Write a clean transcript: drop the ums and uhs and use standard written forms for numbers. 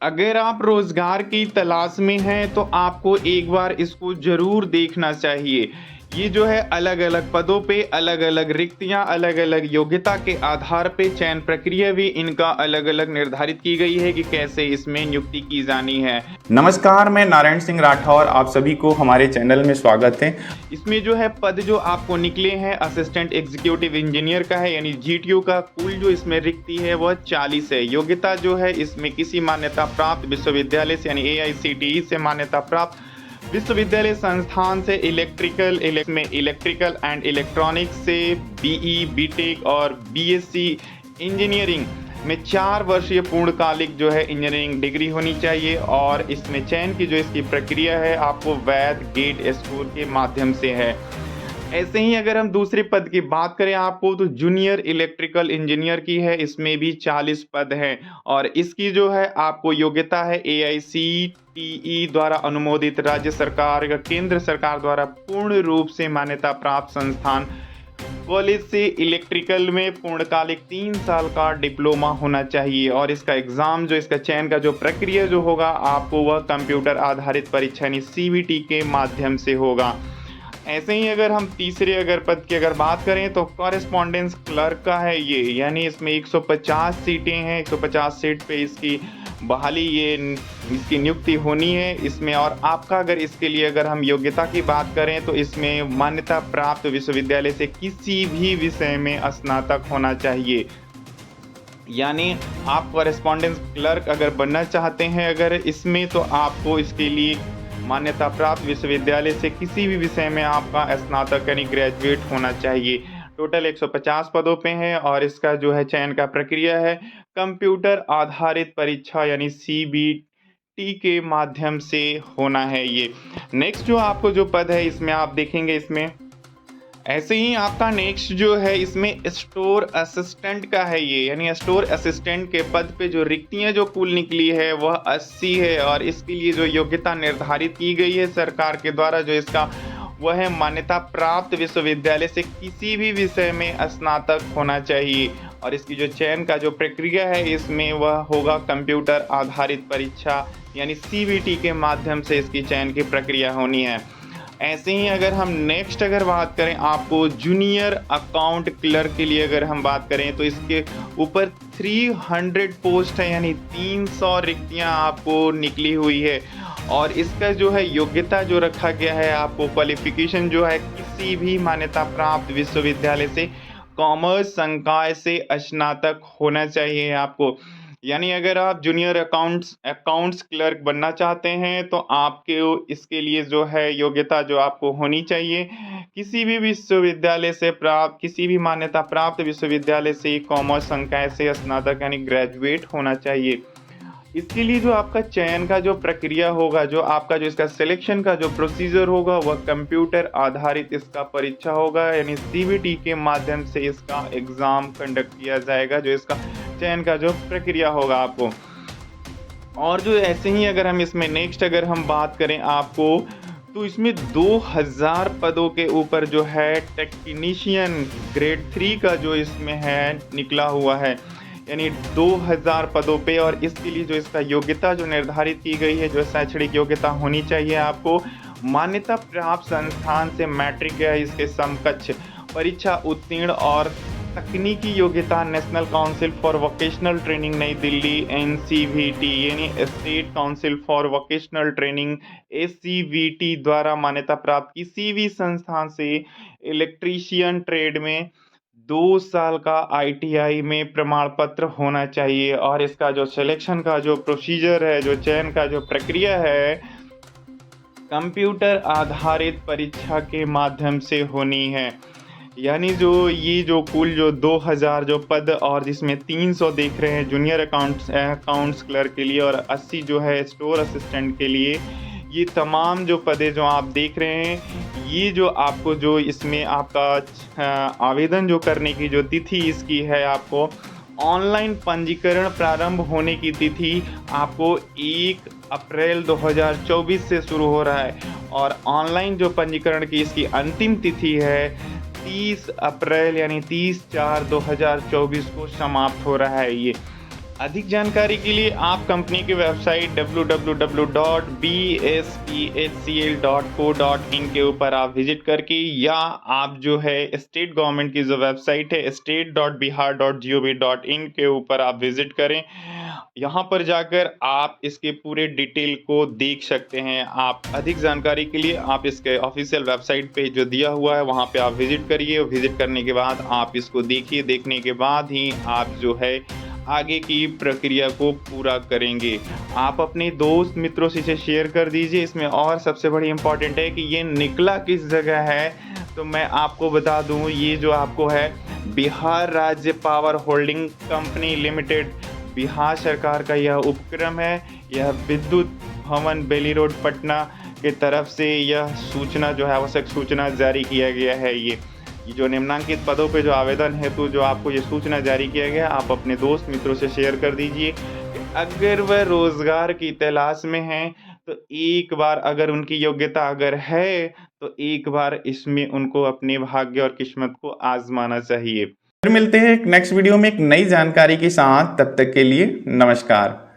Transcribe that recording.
अगर आप रोज़गार की तलाश में हैं, तो आपको एक बार इसको ज़रूर देखना चाहिए। ये जो है अलग-अलग पदों पे अलग-अलग रिक्तियाँ, अलग-अलग योग्यता के आधार पे चयन प्रक्रिया भी इनका अलग-अलग निर्धारित की गई है कि कैसे इसमें नियुक्ति की जानी है। नमस्कार, मैं नारायण सिंह राठौर, आप सभी को हमारे चैनल में स्वागत है। इसमें जो है पद जो आपको निकले हैं असिस्टेंट एग्जीक्यूटिव इंजीनियर का है यानी जीटीयू का। कुल जो इसमें रिक्ति है वह 40 है। योग्यता जो है इसमें किसी मान्यता प्राप्त विश्वविद्यालय से यानी एआईसीटीई से मान्यता प्राप्त विश्वविद्यालय संस्थान से इलेक्ट्रिकल एंड इलेक्ट्रॉनिक्स से बीई, बीटेक और बीएससी इंजीनियरिंग में 4 वर्षीय पूर्णकालिक जो है इंजीनियरिंग डिग्री होनी चाहिए। और इसमें चयन की जो इसकी प्रक्रिया है आपको वैध गेट स्कोर के माध्यम से है। ऐसे ही अगर हम दूसरे पद की बात करें आपको तो जूनियर इलेक्ट्रिकल इंजीनियर की है। इसमें भी 40 पद हैं और इसकी जो है आपको योग्यता है एआईसीटीई द्वारा अनुमोदित राज्य सरकार या केंद्र सरकार द्वारा पूर्ण रूप से मान्यता प्राप्त संस्थान कॉलेज से इलेक्ट्रिकल में पूर्णकालिक 3 साल का डिप्लोमा होना चाहिए। और इसका एग्ज़ाम जो इसका चयन का जो प्रक्रिया जो होगा आपको वह कंप्यूटर आधारित परीक्षा यानी सीवीटी के माध्यम से होगा। ऐसे ही अगर हम तीसरे पद की अगर बात करें तो कॉरेस्पॉन्डेंस क्लर्क का है ये, यानी इसमें 150 सीटें हैं। 150 सीट पे इसकी बहाली इसकी नियुक्ति होनी है इसमें। और आपका अगर इसके लिए अगर हम योग्यता की बात करें तो इसमें मान्यता प्राप्त विश्वविद्यालय से किसी भी विषय में स्नातक होना चाहिए। यानी आप कॉरेस्पॉन्डेंस क्लर्क अगर बनना चाहते हैं अगर इसमें तो आपको इसके लिए मान्यता प्राप्त विश्वविद्यालय से किसी भी विषय में आपका स्नातक यानी ग्रेजुएट होना चाहिए। टोटल 150 पदों पे है और इसका जो है चयन का प्रक्रिया है कंप्यूटर आधारित परीक्षा यानी सीबीटी के माध्यम से होना है ये। नेक्स्ट जो आपको जो पद है इसमें आप देखेंगे इसमें ऐसे ही आपका नेक्स्ट जो है इसमें स्टोर असिस्टेंट का है ये, यानी स्टोर असिस्टेंट के पद पे जो रिक्तियां जो कुल निकली है वह 80 है। और इसके लिए जो योग्यता निर्धारित की गई है सरकार के द्वारा जो इसका वह है मान्यता प्राप्त विश्वविद्यालय से किसी भी विषय में स्नातक होना चाहिए। और इसकी जो चयन का जो प्रक्रिया है इसमें वह होगा कंप्यूटर आधारित परीक्षा यानी सीबीटी के माध्यम से इसकी चयन की प्रक्रिया होनी है। ऐसे ही अगर हम नेक्स्ट अगर बात करें आपको जूनियर अकाउंट क्लर्क के लिए अगर हम बात करें तो इसके ऊपर 300 पोस्ट है यानी 300 रिक्तियां आपको निकली हुई है। और इसका जो है योग्यता जो रखा गया है आपको क्वालिफिकेशन जो है किसी भी मान्यता प्राप्त विश्वविद्यालय से कॉमर्स संकाय से स्नातक होना चाहिए आपको। यानी अगर आप जूनियर अकाउंट्स क्लर्क बनना चाहते हैं तो आपके इसके लिए जो है योग्यता जो आपको होनी चाहिए किसी भी विश्वविद्यालय से प्राप्त किसी भी मान्यता प्राप्त विश्वविद्यालय से कॉमर्स संकाय से स्नातक यानी ग्रेजुएट होना चाहिए। इसके लिए जो आपका चयन का जो प्रक्रिया होगा जो आपका जो इसका सिलेक्शन का जो प्रोसीजर होगा वह कंप्यूटर आधारित इसका परीक्षा होगा यानी सीबीटी के माध्यम से इसका एग्ज़ाम कंडक्ट किया जाएगा जो इसका चयन का जो प्रक्रिया होगा आपको। और जो ऐसे ही अगर हम इसमें नेक्स्ट अगर हम बात करें आपको तो इसमें 2000 पदों के ऊपर जो है टेक्नीशियन ग्रेड 3 का जो इसमें है निकला हुआ है यानी 2000 पदों पे। और इसके लिए जो इसका योग्यता जो निर्धारित की गई है जो शैक्षणिक योग्यता होनी चाहिए आपको मान्यता प्राप्त संस्थान से मैट्रिक या इसके समकक्ष परीक्षा उत्तीर्ण और तकनीकी योग्यता national council for vocational training New Delhi NCVT यानी state council for vocational training SCVT द्वारा मान्यता प्राप्त किसी भी संस्थान से इलेक्ट्रीशियन ट्रेड में 2 साल का आईटीआई में प्रमाण पत्र होना चाहिए। और इसका जो सिलेक्शन का जो प्रोसीजर है जो चयन का जो प्रक्रिया है कंप्यूटर आधारित परीक्षा के माध्यम से होनी है। यानी जो कुल जो 2000 जो पद और जिसमें 300 देख रहे हैं जूनियर अकाउंट्स क्लर्क के लिए और 80 जो है स्टोर असिस्टेंट के लिए, ये तमाम जो पदे जो आप देख रहे हैं ये जो आपको जो इसमें आपका आवेदन जो करने की जो तिथि इसकी है आपको ऑनलाइन पंजीकरण प्रारंभ होने की तिथि आपको 1 अप्रैल 2024 से शुरू हो रहा है और ऑनलाइन जो पंजीकरण की इसकी अंतिम तिथि है 30 अप्रैल यानी 30/4/2024 को समाप्त हो रहा है ये। अधिक जानकारी के लिए आप कंपनी की वेबसाइट www.bsphcl.co.in के ऊपर आप विजिट करके, या आप जो है स्टेट गवर्नमेंट की जो वेबसाइट है state.bihar.gov.in के ऊपर आप विजिट करें। यहाँ पर जाकर आप इसके पूरे डिटेल को देख सकते हैं। आप अधिक जानकारी के लिए आप इसके ऑफिशियल वेबसाइट पे जो दिया हुआ है वहाँ पे आप विजिट करिए। विजिट करने के बाद आप इसको देखिए, देखने के बाद ही आप जो है आगे की प्रक्रिया को पूरा करेंगे। आप अपने दोस्त मित्रों से इसे शेयर कर दीजिए। इसमें और सबसे बड़ी इम्पोर्टेंट है कि ये निकला किस जगह है, तो मैं आपको बता दूं, ये जो आपको है बिहार राज्य power holding company limited, Bihar सरकार का यह उपक्रम है। यह विद्युत भवन बेली रोड पटना की तरफ से यह सूचना जो है, आवश्यक सूचना जारी किया गया है। ये जो निम्नांकित पदों पे जो आवेदन हेतु जो आपको ये सूचना जारी किया गया, आप अपने दोस्त मित्रों से शेयर कर दीजिए कि अगर वह रोजगार की तलाश में हैं, तो एक बार अगर उनकी योग्यता अगर है, तो एक बार इसमें उनको अपने भाग्य और किस्मत को आजमाना चाहिए। फिर मिलते हैं एक नेक्स्ट वीडियो में एक नई जानकारी के साथ। तब तक के लिए नमस्कार।